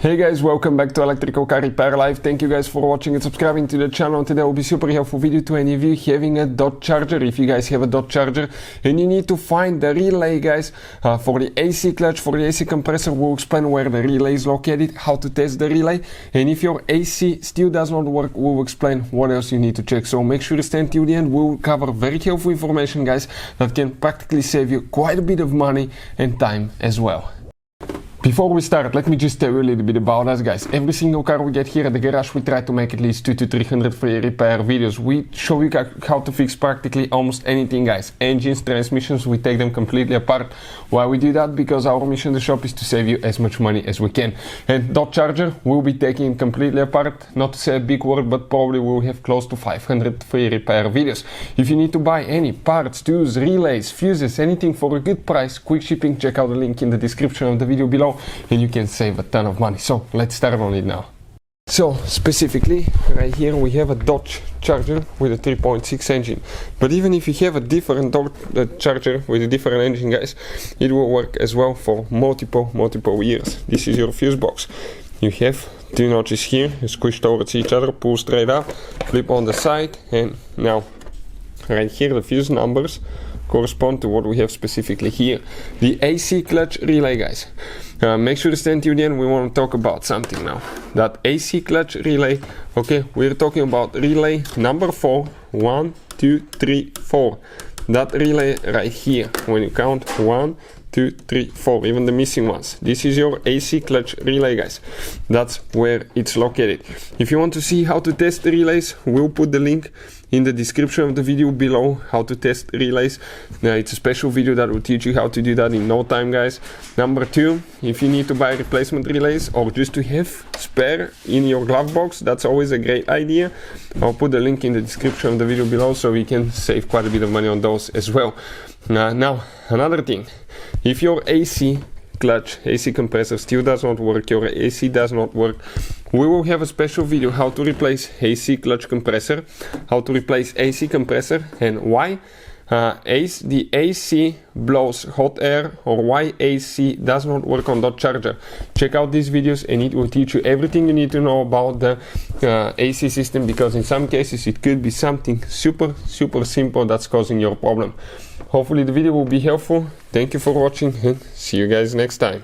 Hey guys, welcome back to Electrical Car Repair Live. Thank you guys for watching and subscribing to the channel. Today will be super helpful video to any of you having a dot charger. If you guys have a dot charger and you need to find the relay, guys, for the AC clutch, for the AC compressor, we'll explain where the relay is located, how to test the relay, and if your AC still does not work, we'll explain what else you need to check. So make sure to stay till the end. We'll cover very helpful information, guys, that can practically save you quite a bit of money and time as well. Before we start, let me just tell you a little bit about us, guys. Every single car we get here at the garage, we try to make at least 200 to 300 free repair videos. We show you how to fix practically almost anything, guys. Engines, transmissions, we take them completely apart. Why we do that? Because our mission in the shop is to save you as much money as we can. And dot charger, we'll be taking it completely apart. Not to say a big word, but probably we'll have close to 500 free repair videos. If you need to buy any parts, tools, relays, fuses, anything for a good price, quick shipping, check out the link in the description of the video below, and you can save a ton of money. So let's start on it now. So specifically right here we have a Dodge Charger with a 3.6 engine, but even if you have a different Dodge Charger with a different engine, guys, it will work as well for multiple years. This is your fuse box. You have two notches here, you squish towards each other, pull straight up, flip on the side, and now right here the fuse numbers correspond to what we have specifically here, the AC clutch relay, guys. Make sure to stay until the end. We want to talk about something now. That AC clutch relay, okay, we're talking about relay number 4. 1, 2, 3, 4. That relay right here, when you count 1, 2, 3, 4, even the missing ones. This is your AC clutch relay, guys. That's where it's located. If you want to see how to test the relays, we'll put the link in the description of the video below, how to test relays. It's a special video that will teach you how to do that in no time, guys. Number 2, if you need to buy replacement relays or just to have spare in your glove box, that's always a great idea. I'll put the link in the description of the video below so you can save quite a bit of money on those as well. Now, another thing, if your AC clutch, AC compressor still does not work, your AC does not work, we will have a special video how to replace AC clutch compressor, how to replace AC compressor, and why the AC blows hot air, or why AC does not work on dot charger. Check out these videos and it will teach you everything you need to know about the AC system, because in some cases it could be something super simple that's causing your problem. Hopefully the video will be helpful. Thank you for watching and see you guys next time.